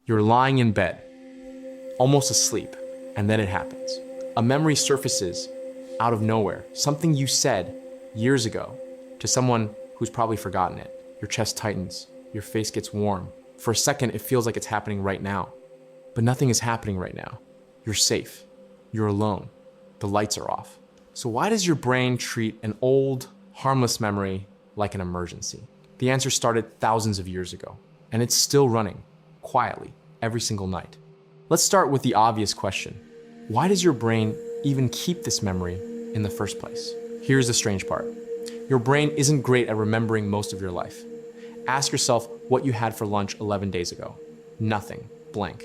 You're lying in bed, almost asleep, and then it happens. A memory surfaces out of nowhere, something you said years ago to someone who's probably forgotten it. Your chest tightens, your face gets warm. For a second, it feels like it's happening right now. But nothing is happening right now. You're safe. You're alone. The lights are off. So why does your brain treat an old, harmless memory like an emergency? The answer started thousands of years ago, and it's still running, quietly, every single night. Let's start with the obvious question. Why does your brain even keep this memory in the first place? Here's the strange part. Your brain isn't great at remembering most of your life. Ask yourself what you had for lunch 11 days ago. Nothing, blank.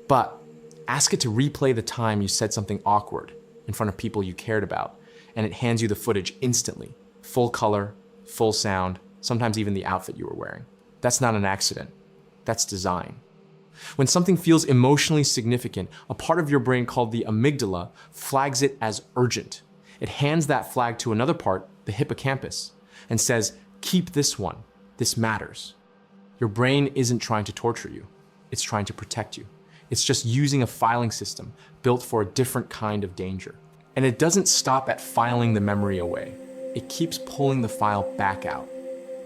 But ask it to replay the time you said something awkward in front of people you cared about, and it hands you the footage instantly. Full color, full sound, sometimes even the outfit you were wearing. That's not an accident. That's design. When something feels emotionally significant, a part of your brain called the amygdala flags it as urgent. It hands that flag to another part, the hippocampus, and says, keep this one. This matters. Your brain isn't trying to torture you. It's trying to protect you. It's just using a filing system built for a different kind of danger. And it doesn't stop at filing the memory away. It keeps pulling the file back out.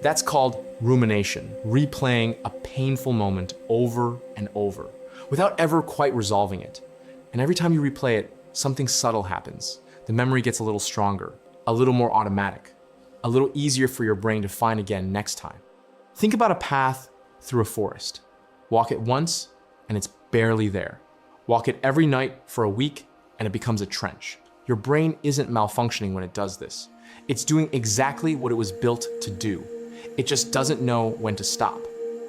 That's called rumination, replaying a painful moment over and over without ever quite resolving it. And every time you replay it, something subtle happens. The memory gets a little stronger, a little more automatic, a little easier for your brain to find again next time. Think about a path through a forest. Walk it once, and it's barely there. Walk it every night for a week, and it becomes a trench. Your brain isn't malfunctioning when it does this. It's doing exactly what it was built to do. It just doesn't know when to stop.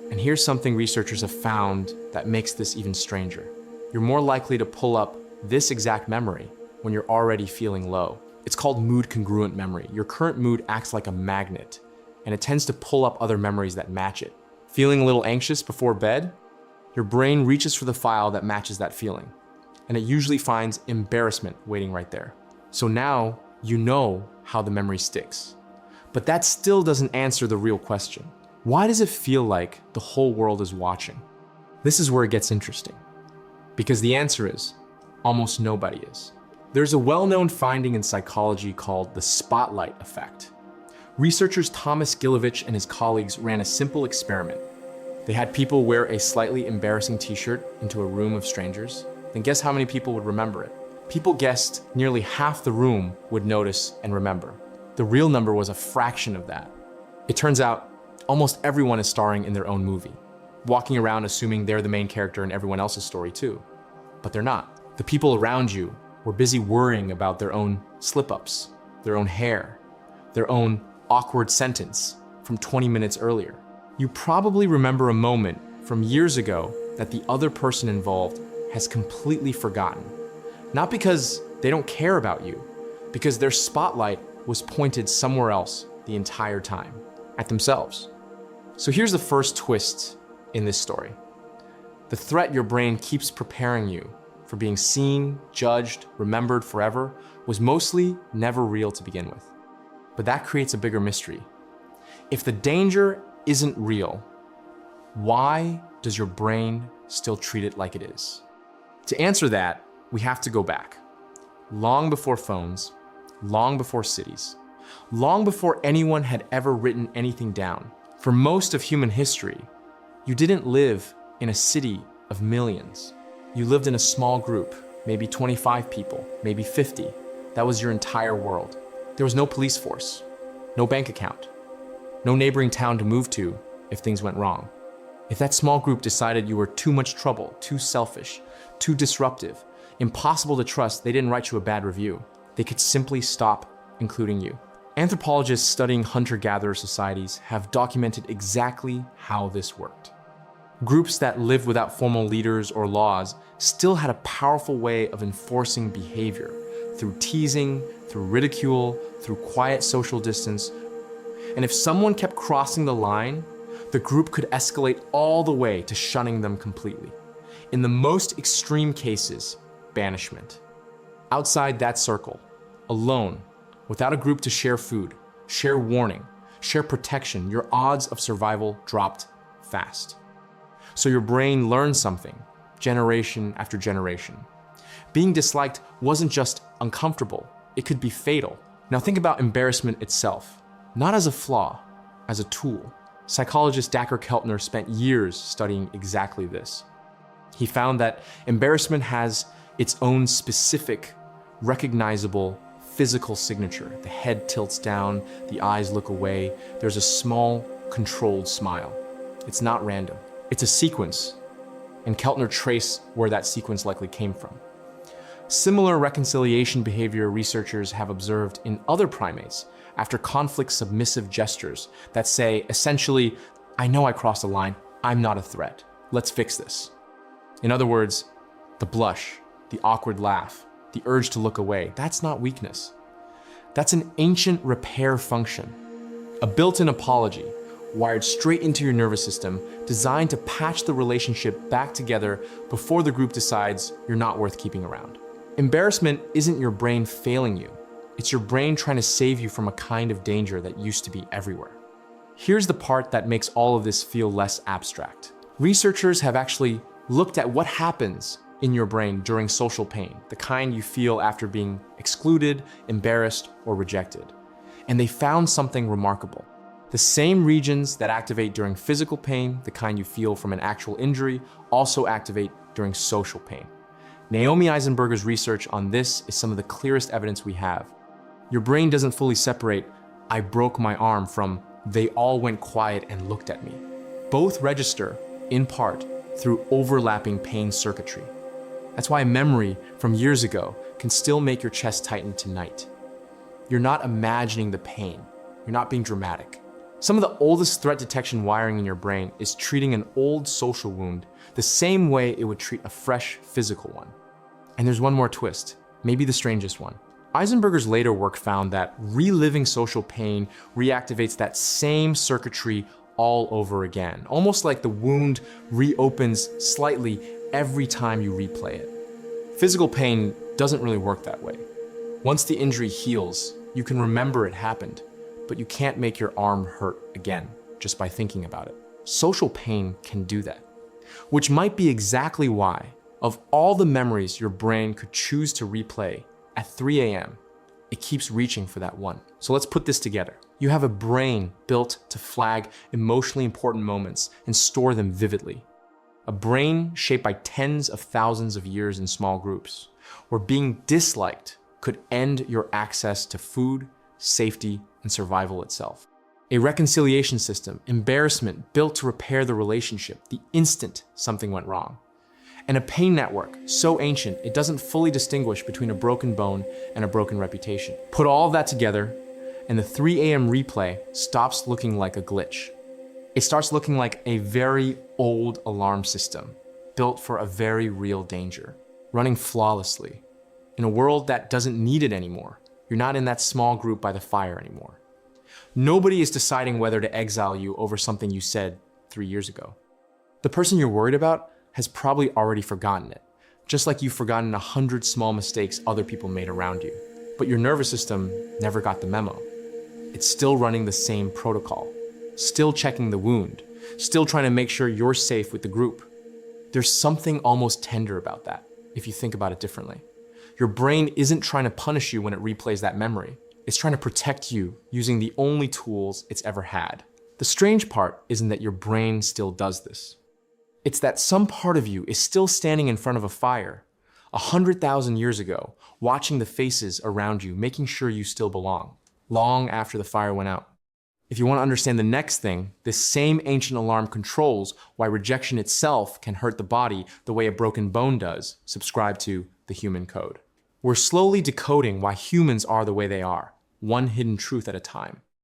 And here's something researchers have found that makes this even stranger. You're more likely to pull up this exact memory when you're already feeling low. It's called mood congruent memory. Your current mood acts like a magnet, and it tends to pull up other memories that match it. Feeling a little anxious before bed? Your brain reaches for the file that matches that feeling, and it usually finds embarrassment waiting right there. So now you know how the memory sticks. But that still doesn't answer the real question. Why does it feel like the whole world is watching? This is where it gets interesting. Because the answer is, almost nobody is. There's a well-known finding in psychology called the spotlight effect. Researchers Thomas Gilovich and his colleagues ran a simple experiment. They had people wear a slightly embarrassing t-shirt into a room of strangers. Then guess how many people would remember it? People guessed nearly half the room would notice and remember. The real number was a fraction of that. It turns out almost everyone is starring in their own movie, walking around assuming they're the main character in everyone else's story too. But they're not. The people around you were busy worrying about their own slip-ups, their own hair, their own awkward sentence from 20 minutes earlier. You probably remember a moment from years ago that the other person involved has completely forgotten. Not because they don't care about you, because their spotlight was pointed somewhere else the entire time, at themselves. So here's the first twist in this story. The threat your brain keeps preparing you for being seen, judged, remembered forever was mostly never real to begin with. But that creates a bigger mystery. If the danger isn't real, why does your brain still treat it like it is? To answer that, we have to go back. Long before phones, long before cities, long before anyone had ever written anything down. For most of human history, you didn't live in a city of millions. You lived in a small group, maybe 25 people, maybe 50. That was your entire world. There was no police force, no bank account, no neighboring town to move to if things went wrong. If that small group decided you were too much trouble, too selfish, too disruptive, impossible to trust, they didn't write you a bad review. They could simply stop including you. Anthropologists studying hunter-gatherer societies have documented exactly how this worked. Groups that lived without formal leaders or laws still had a powerful way of enforcing behavior through teasing, through ridicule, through quiet social distance. And if someone kept crossing the line, the group could escalate all the way to shunning them completely. In the most extreme cases, banishment. Outside that circle, alone, without a group to share food, share warning, share protection, your odds of survival dropped fast. So your brain learns something, generation after generation. Being disliked wasn't just uncomfortable, it could be fatal. Now think about embarrassment itself, not as a flaw, as a tool. Psychologist Dacher Keltner spent years studying exactly this. He found that embarrassment has its own specific, recognizable physical signature. The head tilts down, the eyes look away, there's a small, controlled smile. It's not random. It's a sequence, and Keltner traced where that sequence likely came from. Similar reconciliation behavior researchers have observed in other primates after conflict submissive gestures that say, essentially, I know I crossed a line, I'm not a threat, let's fix this. In other words, the blush, the awkward laugh, the urge to look away, that's not weakness. That's an ancient repair function, a built-in apology wired straight into your nervous system, designed to patch the relationship back together before the group decides you're not worth keeping around. Embarrassment isn't your brain failing you. It's your brain trying to save you from a kind of danger that used to be everywhere. Here's the part that makes all of this feel less abstract. Researchers have actually looked at what happens in your brain during social pain, the kind you feel after being excluded, embarrassed, or rejected. And they found something remarkable. The same regions that activate during physical pain, the kind you feel from an actual injury, also activate during social pain. Naomi Eisenberger's research on this is some of the clearest evidence we have. Your brain doesn't fully separate, I broke my arm, from they all went quiet and looked at me. Both register, in part, through overlapping pain circuitry. That's why a memory from years ago can still make your chest tighten tonight. You're not imagining the pain. You're not being dramatic. Some of the oldest threat detection wiring in your brain is treating an old social wound the same way it would treat a fresh physical one. And there's one more twist, maybe the strangest one. Eisenberger's later work found that reliving social pain reactivates that same circuitry all over again, almost like the wound reopens slightly every time you replay it. Physical pain doesn't really work that way. Once the injury heals, you can remember it happened, but you can't make your arm hurt again just by thinking about it. Social pain can do that, which might be exactly why, of all the memories your brain could choose to replay at 3 a.m., it keeps reaching for that one. So let's put this together. You have a brain built to flag emotionally important moments and store them vividly. A brain shaped by tens of thousands of years in small groups, where being disliked could end your access to food, safety, and survival itself. A reconciliation system, embarrassment built to repair the relationship the instant something went wrong. And a pain network so ancient it doesn't fully distinguish between a broken bone and a broken reputation. Put all of that together, and the 3 a.m. replay stops looking like a glitch. It starts looking like a very old alarm system, built for a very real danger, running flawlessly. In a world that doesn't need it anymore, you're not in that small group by the fire anymore. Nobody is deciding whether to exile you over something you said 3 years ago. The person you're worried about has probably already forgotten it, just like you've forgotten 100 small mistakes other people made around you. But your nervous system never got the memo. It's still running the same protocol, still checking the wound, still trying to make sure you're safe with the group. There's something almost tender about that, if you think about it differently. Your brain isn't trying to punish you when it replays that memory. It's trying to protect you using the only tools it's ever had. The strange part isn't that your brain still does this. It's that some part of you is still standing in front of a fire 100,000 years ago, watching the faces around you, making sure you still belong, long after the fire went out. If you want to understand the next thing, this same ancient alarm controls why rejection itself can hurt the body the way a broken bone does. Subscribe to The Human Code. We're slowly decoding why humans are the way they are, one hidden truth at a time.